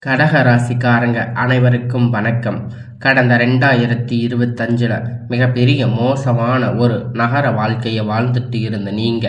கடக ராசிக்காரங்க அனைவருக்கும் வணக்கம். கடந்த 2025 மிகப்பெரிய மோசமான ஒரு நகர வாழ்க்கையை வாழ்ந்துட்டு இருந்த நீங்க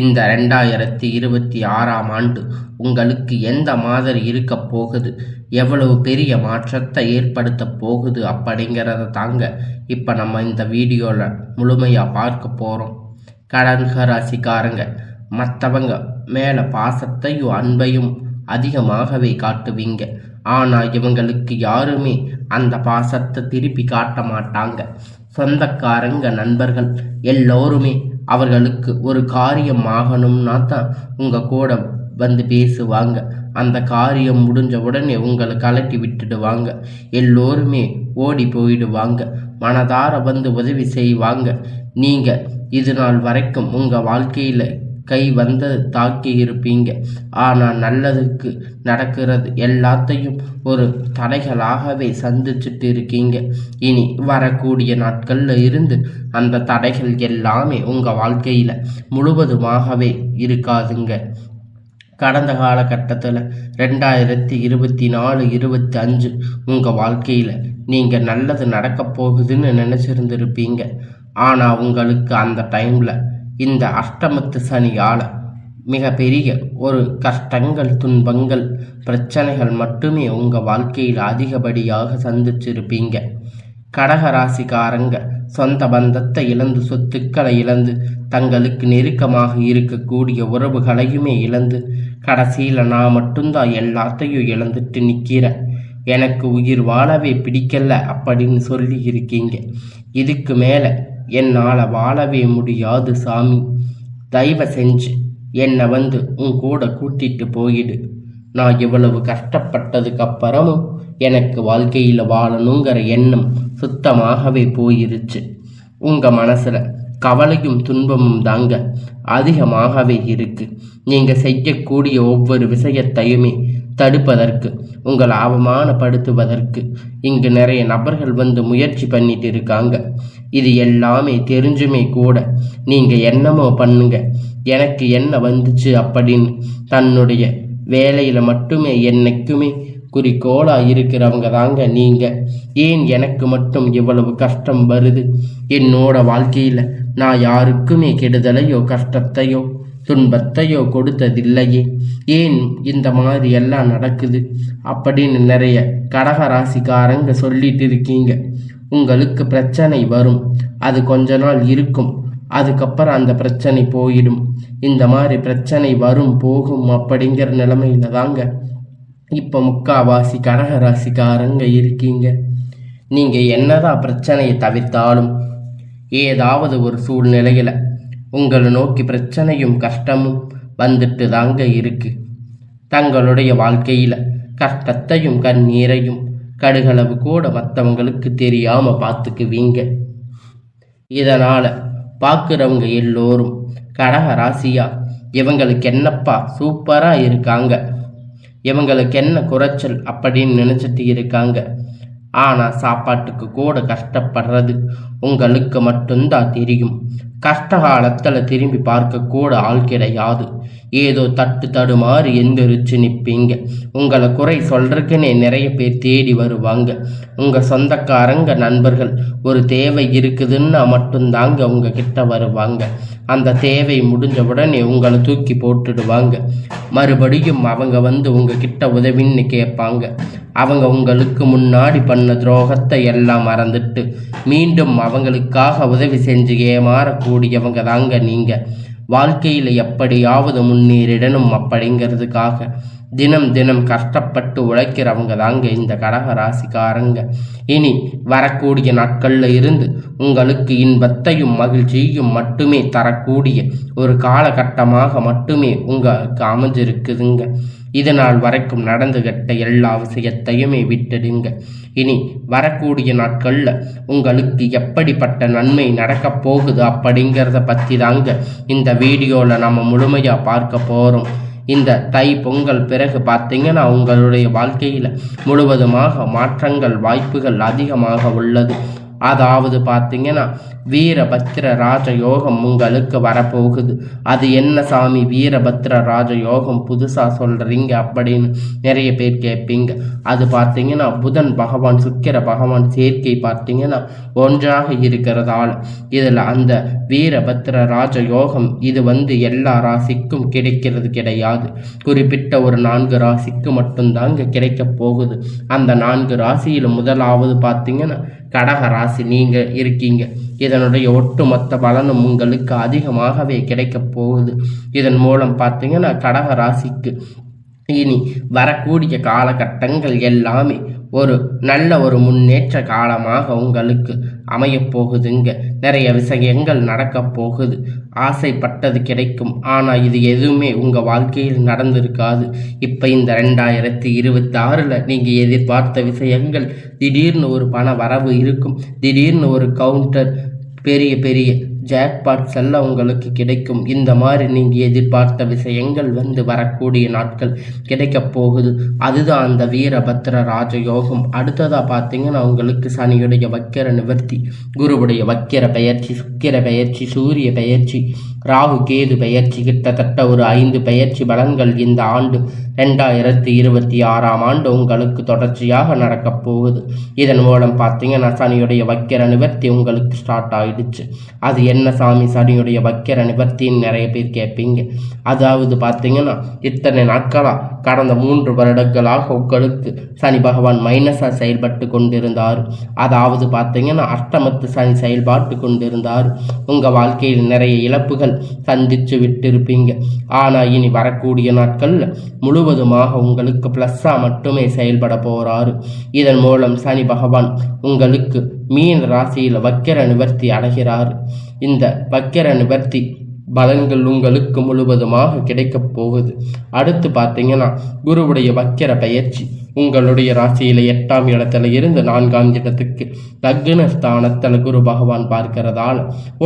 இந்த 2026ஆம் ஆண்டு உங்களுக்கு எந்த மாதிரி இருக்க போகுது, எவ்வளவு பெரிய மாற்றத்தை ஏற்படுத்த போகுது அப்படிங்கிறத தாங்க இப்போ நம்ம இந்த வீடியோவில் முழுமையாக பார்க்க போகிறோம். கடக ராசிக்காரங்க மற்றவங்க மேலே பாசத்தையும் அன்பையும் அதிகமாகவே காட்டுவீங்க. ஆனால் இவங்களுக்கு யாருமே அந்த பாசத்தை திருப்பி காட்ட மாட்டாங்க. சொந்தக்காரங்க நண்பர்கள் எல்லோருமே அவர்களுக்கு ஒரு காரியம் ஆகணும்னா தான் உங்கள் கூட வந்து பேசுவாங்க. அந்த காரியம் முடிஞ்ச உடனே உங்களை கலட்டி விட்டுடுவாங்க. எல்லோருமே ஓடி போயிடுவாங்க. மனதார வந்து உதவி செய்வாங்க. நீங்கள் இது நாள் வரைக்கும் உங்கள் வாழ்க்கையில் கை வந்து தாக்கி இருப்பீங்க. ஆனால் நல்லதுக்கு நடக்கிறது எல்லாத்தையும் ஒரு தடைகளாகவே சந்திச்சுட்டு இருக்கீங்க. இனி வரக்கூடிய நாட்களில் இருந்து அந்த தடைகள் எல்லாமே உங்கள் வாழ்க்கையில் முழுவதுமாகவே இருக்காதுங்க. கடந்த காலகட்டத்தில் 2024-25 உங்கள் வாழ்க்கையில் நீங்கள் நல்லது நடக்க போகுதுன்னு நினச்சிருந்துருப்பீங்க. ஆனால் உங்களுக்கு அந்த டைமில் இந்த அஷ்டமத்து சனியால் மிகப்பெரிய ஒரு கஷ்டங்கள், துன்பங்கள், பிரச்சனைகள் மட்டுமே உங்கள் வாழ்க்கையில் அதிகப்படியாக சந்திச்சிருப்பீங்க. கடகராசிக்காரங்க சொந்த பந்தத்தை இழந்து, சொத்துக்களை இழந்து, தங்களுக்கு நெருக்கமாக இருக்கக்கூடிய உறவுகளையுமே இழந்து, கடைசியில் நான் மட்டும்தான் எல்லாத்தையும் இழந்துட்டு நிற்கிறேன், எனக்கு உயிர் வாழவே பிடிக்கல அப்படின்னு சொல்லி இருக்கீங்க. இதுக்கு மேலே என்னால் வாழவே முடியாது சாமி, தயவு செஞ்சு என்னை வந்து உன் கூட கூட்டிட்டு போயிடு. நான் இவ்வளவு கஷ்டப்பட்டதுக்கு அப்புறமும் எனக்கு வாழ்க்கையில் வாழணுங்கிற எண்ணம் சுத்தமாகவே போயிருச்சு. உங்கள் மனசில் கவலையும் துன்பமும் தாங்க அதிகமாகவே இருக்கு. நீங்கள் செய்யக்கூடிய ஒவ்வொரு விஷயத்தையுமே தடுப்பதற்கு, உங்களை அவமானப்படுத்துவதற்கு இங்கு நிறைய நபர்கள் வந்து முயற்சி பண்ணிட்டு இருக்காங்க. இது எல்லாமே தெரிஞ்சுமே கூட நீங்கள் என்னமோ பண்ணுங்க, எனக்கு என்ன வந்துச்சு அப்படின்னு தன்னுடைய வேலையில் மட்டுமே என்னைக்குமே குறிக்கோளாக இருக்கிறவங்க தாங்க நீங்கள். ஏன் எனக்கு மட்டும் இவ்வளவு கஷ்டம் வருது? என்னோட வாழ்க்கையில் நான் யாருக்குமே கெடுதலையோ கஷ்டத்தையோ துன்பத்தையோ கொடுத்ததில்லையே, ஏன் இந்த மாதிரி எல்லாம் நடக்குது அப்படின்னு நிறைய கடகராசிக்காரங்க சொல்லிட்டு இருக்கீங்க. உங்களுக்கு பிரச்சனை வரும், அது கொஞ்ச நாள் இருக்கும், அதுக்கப்புறம் அந்த பிரச்சனை போயிடும். இந்த மாதிரி பிரச்சனை வரும் போகும் அப்படிங்கிற நிலைமையில தாங்க இப்போ முக்காவாசி கடகராசிக்காரங்க இருக்கீங்க. நீங்கள் என்னதான் பிரச்சனையை தவிர்த்தாலும் ஏதாவது ஒரு சூழ்நிலையில் உங்களை நோக்கி பிரச்சனையும் கஷ்டமும் வந்துட்டு தாங்க இருக்கு. தங்களுடைய வாழ்க்கையில் கஷ்டத்தையும் கண்ணீரையும் கடுகளவு கூட மற்றவங்களுக்கு தெரியாமல் பார்த்துக்குவீங்க. இதனால் பார்க்குறவங்க எல்லோரும் கடக ராசியா, இவங்களுக்கு என்னப்பா சூப்பராக இருக்காங்க, இவங்களுக்கு என்ன குறைச்சல் அப்படின்னு நினச்சிட்டு இருக்காங்க. ஆனால் சாப்பாட்டுக்கு கூட கஷ்டப்படுறது உங்களுக்கு மட்டும்தான் தெரியும். கஷ்ட காலத்தில் திரும்பி பார்க்க கூட ஆள் கிடையாது. ஏதோ தட்டு தடுமாறி எந்திரிச்சு நிற்பீங்க. உங்களை குறை சொல்றதுக்குன்னே நிறைய பேர் தேடி வருவாங்க. உங்கள் சொந்தக்காரங்க நண்பர்கள் ஒரு தேவை இருக்குதுன்னா மட்டும்தாங்க உங்ககிட்ட வருவாங்க. அந்த தேவை முடிஞ்ச உடனே உங்களை தூக்கி போட்டுடுவாங்க. மறுபடியும் அவங்க வந்து உங்ககிட்ட உதவின்னு கேட்பாங்க. அவங்க உங்களுக்கு முன்னாடி பண்ண துரோகத்தை எல்லாம் மறந்துட்டு மீண்டும் அவங்களுக்காக உதவி செஞ்சு ஏமாறக்கூடியவங்க தாங்க நீங்கள். வாழ்க்கையில் எப்படியாவது முன்னேறிடணும் அப்படிங்கிறதுக்காக தினம் தினம் கஷ்டப்பட்டு உழைக்கிறவங்க தாங்க இந்த கடக ராசிக்காரங்க. இனி வரக்கூடிய நாட்களில் இருந்து உங்களுக்கு இன்பத்தையும் மகிழ்ச்சியும் மட்டுமே தரக்கூடிய ஒரு காலகட்டமாக மட்டுமே உங்களுக்கு அமைஞ்சிருக்குதுங்க. இது நாள் வரைக்கும் நடந்துகிட்ட எல்லா விஷயத்தையுமே விட்டுடுங்க. இனி வரக்கூடிய நாட்களில் உங்களுக்கு எப்படிப்பட்ட நன்மை நடக்கப் போகுது அப்படிங்கிறத பற்றி தாங்க இந்த வீடியோவில் நம்ம முழுமையாக பார்க்க போகிறோம். இந்த தை பொங்கல் பிறகு பார்த்தீங்கன்னா உங்களுடைய வாழ்க்கையில் முழுவதுமாக மாற்றங்கள் வாய்ப்புகள் அதிகமாக உள்ளது. அதாவது பார்த்தீங்கன்னா வீரபத்திர ராஜயோகம் உங்களுக்கு வரப்போகுது. அது என்ன சாமி வீரபத்திர ராஜயோகம் புதுசாக சொல்கிறீங்க அப்படின்னு நிறைய பேர் கேட்பீங்க. அது பார்த்தீங்கன்னா புதன் பகவான் சுக்கிர பகவான் சேர்க்கை பார்த்தீங்கன்னா ஒன்றாக இருக்கிறதால இதில் அந்த வீரபத்திர ராஜயோகம் இது எல்லா ராசிக்கும் கிடைக்கிறது கிடையாது. குறிப்பிட்ட ஒரு 4 ராசிக்கு மட்டும்தாங்க கிடைக்க போகுது. அந்த 4 ராசியில் முதலாவது பார்த்தீங்கன்னா கடக ராசி நீங்க இருக்கீங்க. இதனுடைய ஒட்டுமொத்த பலனும் உங்களுக்கு அதிகமாகவே கிடைக்க போகுது. இதன் மூலம் பார்த்தீங்கன்னா கடக ராசிக்கு இனி வரக்கூடிய காலகட்டங்கள் எல்லாமே ஒரு நல்ல ஒரு முன்னேற்ற காலமாக உங்களுக்கு அமையப்போகுதுங்க. நிறைய விஷயங்கள் நடக்க போகுது. ஆசைப்பட்டது கிடைக்கும். ஆனால் இது எதுவுமே உங்கள் வாழ்க்கையில் நடந்திருக்காது. இப்போ இந்த 2026 நீங்கள் எதிர்பார்த்த விஷயங்கள் திடீர்னு ஒரு பண வரவு இருக்கும். திடீர்னு ஒரு கவுண்டர் பெரிய பெரிய ஜாக்பாட்ஸ் எல்லாம் உங்களுக்கு கிடைக்கும். இந்த மாதிரி நீங்கள் எதிர்பார்த்த விஷயங்கள் வரக்கூடிய நாட்கள் கிடைக்க போகுது. அதுதான் அந்த வீரபத்திர ராஜயோகம். அடுத்ததாக பார்த்தீங்கன்னா உங்களுக்கு சனியுடைய வக்கிர நிவர்த்தி, குருவுடைய வக்கிர பெயர்ச்சி, சுக்கிர பெயர்ச்சி, சூரிய பெயர்ச்சி, ராகு கேது பெயர்ச்சி, கிட்டத்தட்ட ஒரு 5 பெயர்ச்சி பலன்கள் இந்த ஆண்டு 2026 உங்களுக்கு தொடர்ச்சியாக நடக்கப் போகுது. இதன் மூலம் பார்த்தீங்கன்னா சனியுடைய வக்கிர நிவர்த்தி உங்களுக்கு ஸ்டார்ட் ஆயிடுச்சு. அது என்ன சாமி சனியுடைய வக்கிர நிவர்த்தின்னு நிறைய பேர் கேட்பீங்க. அதாவது பார்த்தீங்கன்னா இத்தனை நாட்களாக கடந்த 3 வருடங்களாக உங்களுக்கு சனி பகவான் மைனஸாக செயல்பட்டு கொண்டிருந்தார். அதாவது பார்த்தீங்கன்னா அஷ்டமத்து சனி செயல்பாட்டு கொண்டிருந்தார். உங்கள் வாழ்க்கையில் நிறைய இழப்புகள் சந்திச்சு விட்டிருப்பீங்க. ஆனால் இனி வரக்கூடிய நாட்களில் முழுவதுமாக உங்களுக்கு ப்ளஸ்ஸாக மட்டுமே செயல்பட போகிறாரு. இதன் மூலம் சனி பகவான் உங்களுக்கு மீன ராசியில் வக்கிர நிவர்த்தி அடைகிறார். இந்த வக்கிர நிவர்த்தி பலன்கள் உங்களுக்கு முழுவதுமாக கிடைக்கப் போகுது. அடுத்து பார்த்தீங்கன்னா குருவுடைய வக்கிர பெயர்ச்சி உங்களுடைய ராசியில் 8ஆம் இடத்துல இருந்து 4ஆம் இடத்துக்கு லக்னஸ்தானத்தில் குரு பகவான் பார்க்கிறதால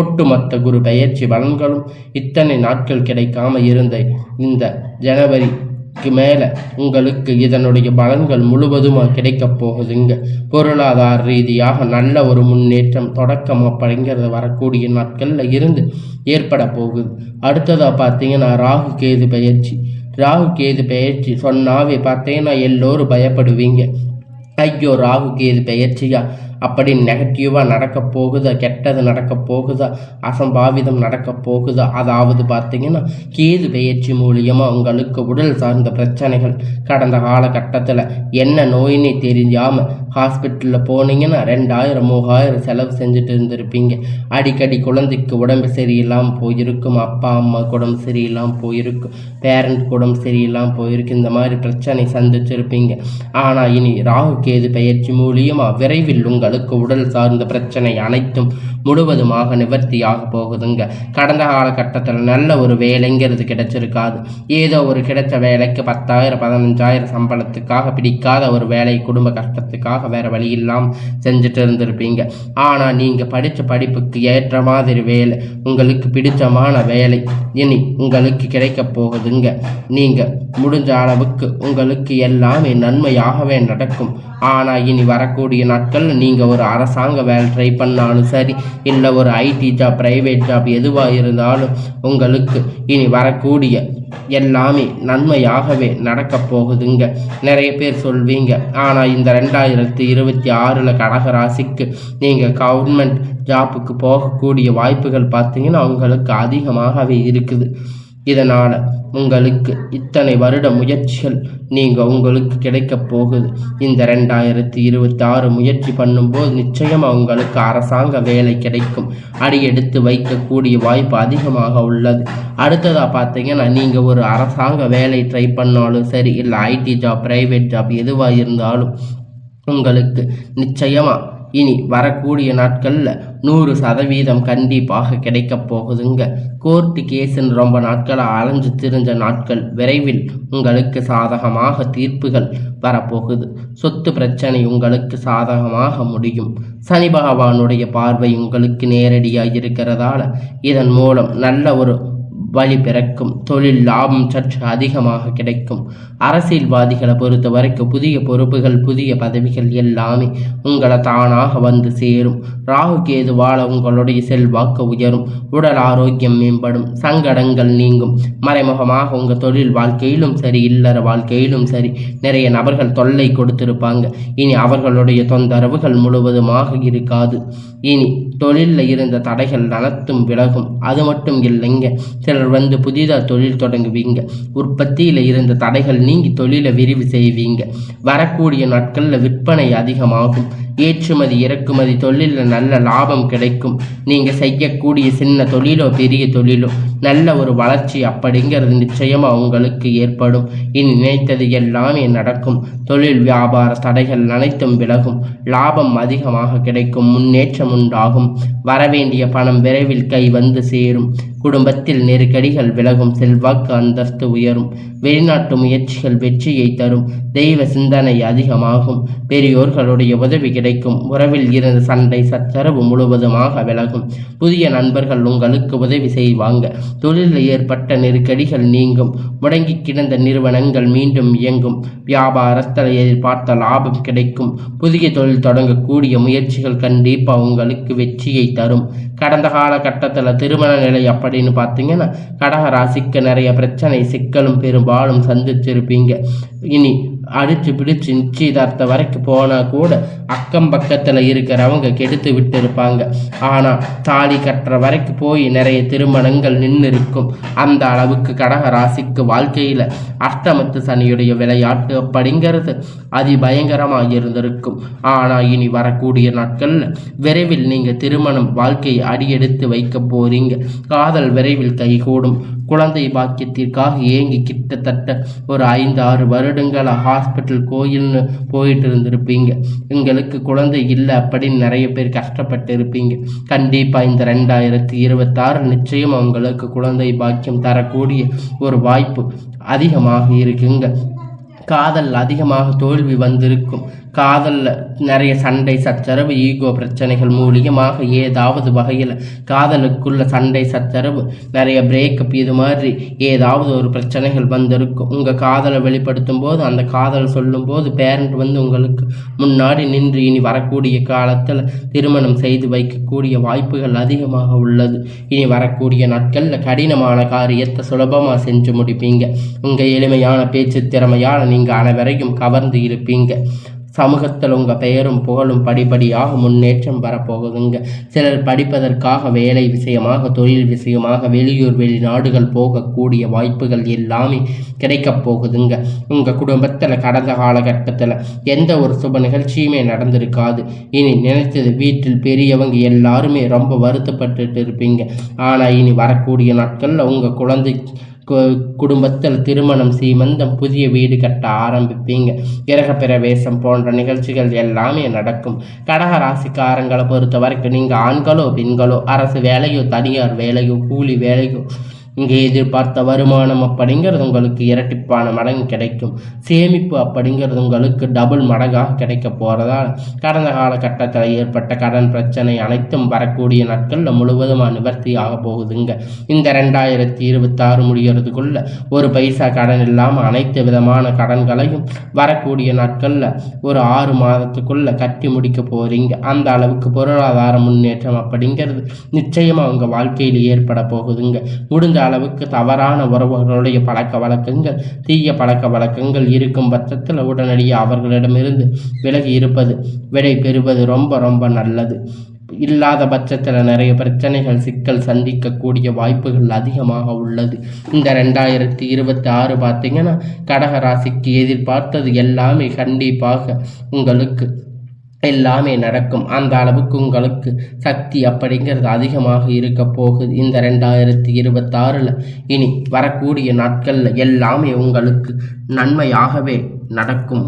ஒட்டுமொத்த குரு பெயர்ச்சி பலன்களும் இத்தனை நாட்கள் கிடைக்காம இருந்த இந்த ஜனவரிக்கு மேலே உங்களுக்கு இதனுடைய பலன்கள் முழுவதுமாக கிடைக்கப் போகுதுங்க. பொருளாதார ரீதியாக நல்ல ஒரு முன்னேற்றம் தொடக்கம் அப்படிங்கிறது வரக்கூடிய நாட்களில் இருந்து ஏற்பட போகுது. அடுத்ததாக பார்த்தீங்கன்னா ராகு கேது பெயர்ச்சி. ராகு கேது பெயர்ச்சி சொன்னாவே பார்த்தீங்கன்னா எல்லோரும் பயப்படுவீங்க. ஐயோ ராகு கேது பெயர்ச்சியா அப்படி நெகட்டிவாக நடக்க போகுதா, கெட்டது நடக்க போகுதா, அசம்பாவிதம் நடக்க போகுதா. அதாவது பார்த்தீங்கன்னா கேது பெயர்ச்சி மூலியமாக உங்களுக்கு உடல் சார்ந்த பிரச்சனைகள் கடந்த காலகட்டத்தில் என்ன நோயினே தெரிஞ்சாமல் ஹாஸ்பிட்டலில் போனீங்கன்னா 2000-3000 செலவு செஞ்சுட்டு இருந்திருப்பீங்க. அடிக்கடி குழந்தைக்கு உடம்பு சரியில்லாமல் போயிருக்கும், அப்பா அம்மா உடம்பு சரியில்லாமல் போயிருக்கும், பேரண்ட் உடம்பு சரியில்லாமல் போயிருக்கு. இந்த மாதிரி பிரச்சனை சந்திச்சிருப்பீங்க. ஆனால் இனி ராகு கேது பெயர்ச்சி மூலியமாக விரைவில் உங்களுக்கு உடல் சார்ந்த பிரச்சனை அனைத்தும் முழுவதுமாக நிவர்த்தியாக போகுதுங்க. கடந்த காலகட்டத்தில் நல்ல ஒரு வேலைங்கிறது கிடைச்சிருக்காது. ஏதோ ஒரு கிடைச்ச வேலைக்கு 10,000-15,000 சம்பளத்துக்காக பிடிக்காத ஒரு வேலை குடும்ப கஷ்டத்துக்காக வேற வழி இல்லாமல் செஞ்சுட்டு இருந்திருப்பீங்க. ஆனால் நீங்கள் படித்த படிப்புக்கு ஏற்ற மாதிரி வேலை, உங்களுக்கு பிடிச்சமான வேலை இனி உங்களுக்கு கிடைக்க போகுதுங்க. நீங்கள் முடிஞ்ச அளவுக்கு உங்களுக்கு எல்லாமே நன்மையாகவே நடக்கும். ஆனால் இனி வரக்கூடிய நாட்களில் நீங்கள் ஒரு அரசாங்க வேலை ட்ரை பண்ணாலும் சரி, இல்லை ஒரு ஐடி ஜாப், பிரைவேட் ஜாப் எதுவாக இருந்தாலும் உங்களுக்கு இனி வரக்கூடிய எல்லாமே நன்மையாகவே நடக்க போகுதுங்க. நிறைய பேர் சொல்வீங்க, ஆனால் இந்த 2026 கடக ராசிக்கு நீங்கள் கவர்மெண்ட் ஜாப்புக்கு போகக்கூடிய வாய்ப்புகள் பார்த்தீங்கன்னா உங்களுக்கு அதிகமாகவே இருக்குது. இதனால் உங்களுக்கு இத்தனை வருட முயற்சிகள் உங்களுக்கு கிடைக்க போகுது. இந்த 2026 முயற்சி பண்ணும்போது நிச்சயமாக உங்களுக்கு அரசாங்க வேலை கிடைக்கும். அடியெடுத்து வைக்கக்கூடிய வாய்ப்பு அதிகமாக உள்ளது. அடுத்ததாக பார்த்தீங்கன்னா நீங்கள் ஒரு அரசாங்க வேலை ட்ரை பண்ணாலும் சரி, இல்லை ஐடி ஜாப், பிரைவேட் ஜாப் எதுவாக இருந்தாலும் உங்களுக்கு நிச்சயமாக இனி வரக்கூடிய நாட்களில் 100% கண்டிப்பாக கிடைக்க போகுதுங்க. கோர்ட்டு கேஸுன்னு ரொம்ப நாட்களாக அலைஞ்சு திரிஞ்ச நாட்கள் விரைவில் உங்களுக்கு சாதகமாக தீர்ப்புகள் வரப்போகுது. சொத்து பிரச்சனை உங்களுக்கு சாதகமாக முடியும். சனி பகவானுடைய பார்வை உங்களுக்கு நேரடியாக இருக்கிறதால இதன் மூலம் நல்ல ஒரு வழி பிறக்கும். தொழில் லாபம் சற்று அதிகமாக கிடைக்கும். அரசியல்வாதிகளை பொறுத்த வரைக்கும் புதிய பொறுப்புகள் புதிய பதவிகள் எல்லாமே உங்களை தானாக வந்து சேரும். ராகு கேதுவால உங்களுடைய செல்வாக்கு உயரும். உடல் ஆரோக்கியம் மேம்படும். சங்கடங்கள் நீங்கும். மறைமுகமாக உங்கள் தொழில் வாழ்க்கையிலும் சரி இல்லற வாழ்க்கையிலும் சரி நிறைய நபர்கள் தொல்லை கொடுத்திருப்பாங்க. இனி அவர்களுடைய தொந்தரவுகள் முழுவதுமாக இருக்காது. இனி தொழிலில் இருந்த தடைகள் அனைத்தும் விலகும். அது மட்டும் இல்லைங்க, சிலர் வந்து புதிதாக தொழில் தொடங்குவீங்க. உற்பத்தியில் இருந்த தடைகள் நீங்கி தொழிலை விரிவு செய்வீங்க. வரக்கூடிய நாட்களில் விற்பனை அதிகமாகும். ஏற்றுமதி இறக்குமதி தொழிலில் நல்ல லாபம் கிடைக்கும். நீங்கள் செய்யக்கூடிய சின்ன தொழிலோ பெரிய தொழிலோ நல்ல ஒரு வளர்ச்சி அப்படிங்கிறது நிச்சயமாக உங்களுக்கு ஏற்படும். இனி நினைத்தது எல்லாமே நடக்கும். தொழில் வியாபார தடைகள் அனைத்தும் விலகும். லாபம் அதிகமாக கிடைக்கும். முன்னேற்றம் உண்டாகும். வரவேண்டிய பணம் விரைவில் கை வந்து சேரும். குடும்பத்தில் நெருக்கடிகள் விலகும். செல்வாக்கு அந்தஸ்து உயரும். வெளிநாட்டு முயற்சிகள் வெற்றியை தரும். தெய்வ சிந்தனை அதிகமாகும். பெரியோர்களுடைய உதவி கிடைக்கும். உறவில் இருந்த சண்டை சச்சரவு முழுவதுமாக விலகும். புதிய நண்பர்கள் உங்களுக்கு உதவி செய்வாங்க. தொழிலில் ஏற்பட்ட நெருக்கடிகள் நீங்கும். முடங்கி கிடந்த நிறுவனங்கள் மீண்டும் இயங்கும். வியாபாரத்தில் எதிர்பார்த்த லாபம் கிடைக்கும். புதிய தொழில் தொடங்கக்கூடிய முயற்சிகள் கண்டிப்பாக உங்களுக்கு வெற்றியை தரும். கடந்த காலகட்டத்தில் திருமண நிலை அப்படின்னு பார்த்தீங்கன்னா கடக ராசிக்கு நிறைய பிரச்சனை சிக்கலும் பெரும்பாலும் சந்திச்சிருப்பீங்க. இனி அடிச்சு பிடிச்சு நிச்சயதார்த்த வரைக்கும் போனால் கூட அக்கம் பக்கத்தில் இருக்கிறவங்க கெடுத்து விட்டு இருப்பாங்க. ஆனால் தாலி கட்டுற வரைக்கும் போய் நிறைய திருமணங்கள் நின்று இருக்கும். அந்த அளவுக்கு கடக ராசிக்கு வாழ்க்கையில் அஷ்டமத்து சனியுடைய விளையாட்டு அப்படிங்கிறது அதிபயங்கரமாக இருந்திருக்கும். ஆனால் இனி வரக்கூடிய நாட்களில் விரைவில் நீங்கள் திருமணம் வாழ்க்கையை அடியெடுத்து வைக்க போறீங்க. காதல் விரைவில் கைகூடும். குழந்தை பாக்கியத்திற்காக ஏங்கி கிட்டத்தட்ட ஒரு 5-6 வருடங்கள ஹாஸ்பிட்டல் கோயில்னு போயிட்டு இருந்திருப்பீங்க. உங்களுக்கு குழந்தை இல்லை அப்படின்னு நிறைய பேர் கஷ்டப்பட்டு இருப்பீங்க. கண்டிப்பாக இந்த 2026 நிச்சயம் உங்களுக்கு குழந்தை பாக்கியம் தரக்கூடிய ஒரு வாய்ப்பு அதிகமாக இருக்குங்க. காதல் அதிகமாக தோல்வி வந்திருக்கும். காதலில் நிறைய சண்டை சச்சரவு ஈகோ பிரச்சனைகள் மூலியமாக ஏதாவது வகையில் காதலுக்குள்ள சண்டை சச்சரவு நிறைய பிரேக்கப் இது மாதிரி ஏதாவது ஒரு பிரச்சனைகள் வந்திருக்கும். உங்கள் காதலை வெளிப்படுத்தும் போது அந்த காதல் சொல்லும்போது பேரண்ட் வந்து உங்களுக்கு முன்னாடி நின்று இனி வரக்கூடிய காலத்தில் திருமணம் செய்து வைக்கக்கூடிய வாய்ப்புகள் அதிகமாக உள்ளது. இனி வரக்கூடிய நாட்களில் கடினமான காரியத்தை சுலபமாக செஞ்சு முடிப்பீங்க. உங்கள் எளிமையான பேச்சு திறமையால் நீங்கள் அனைவரையும் கவர்ந்து இருப்பீங்க. சமூகத்தில் உங்கள் பெயரும் புகழும் படிப்படியாக முன்னேற்றம் வரப்போகுதுங்க. சிலர் படிப்பதற்காக வேலை விஷயமாக தொழில் விஷயமாக வெளியூர் வெளிநாடுகள் போகக்கூடிய வாய்ப்புகள் எல்லாமே கிடைக்கப் போகுதுங்க. உங்கள் குடும்பத்தில் கடந்த காலகட்டத்தில் எந்த ஒரு சுப நிகழ்ச்சியுமே நடந்திருக்காது. இனி நினைத்தது வீட்டில் பெரியவங்க எல்லாருமே ரொம்ப வருத்தப்பட்டு இருப்பீங்க. ஆனால் இனி வரக்கூடிய நாட்களில் உங்கள் குழந்தை குடும்பத்தில் திருமணம் சீமந்தம் புதிய வீடு கட்ட ஆரம்பிப்பீங்க. கிரக பிரவேசம் போன்ற நிகழ்ச்சிகள் எல்லாமே நடக்கும். கடக ராசிக்காரங்களை பொறுத்த வரைக்கும் நீங்கள் ஆண்களோ பெண்களோ அரசு வேலையோ தனியார் வேலையோ கூலி வேலையோ இங்கே எதிர்பார்த்த வருமானம் அப்படிங்கிறது உங்களுக்கு இரட்டிப்பான மடங்கு கிடைக்கும். சேமிப்பு அப்படிங்கிறது உங்களுக்கு டபுள் மடங்காக கிடைக்க போகிறதால கடந்த காலகட்டத்தில் ஏற்பட்ட கடன் பிரச்சனை அனைத்தும் வரக்கூடிய நாட்களில் முழுவதுமாக நிவர்த்தி ஆக போகுதுங்க. இந்த 2026 முடிகிறதுக்குள்ள ஒரு பைசா கடன் இல்லாமல் அனைத்து விதமான கடன்களையும் வரக்கூடிய நாட்களில் ஒரு 6 மாதத்துக்குள்ள கட்டி முடிக்க போகிறீங்க. அந்த அளவுக்கு பொருளாதார முன்னேற்றம் அப்படிங்கிறது நிச்சயமாக உங்கள் வாழ்க்கையில் ஏற்பட போகுதுங்க. முடிஞ்ச அளவுக்கு தவறான உறவுகளுடைய பழக்க வழக்கங்கள் தீய பழக்க வழக்கங்கள் இருக்கும் பட்சத்தில் உடனடியாக அவர்களிடமிருந்து விலகி இருப்பது விடை பெறுவது ரொம்ப ரொம்ப நல்லது. இல்லாத பட்சத்தில் நிறைய பிரச்சனைகள் சிக்கல் சந்திக்கக்கூடிய வாய்ப்புகள் அதிகமாக உள்ளது. இந்த 2026 பார்த்தீங்கன்னா கடக ராசிக்கு எதிர்பார்த்தது எல்லாமே கண்டிப்பாக உங்களுக்கு எல்லாமே நடக்கும். அந்த அளவுக்கு உங்களுக்கு சக்தி அப்படிங்கிறது அதிகமாக இருக்க போகுது. இந்த 2026 இனி வரக்கூடிய நாட்களில் எல்லாமே உங்களுக்கு நன்மையாகவே நடக்கும்.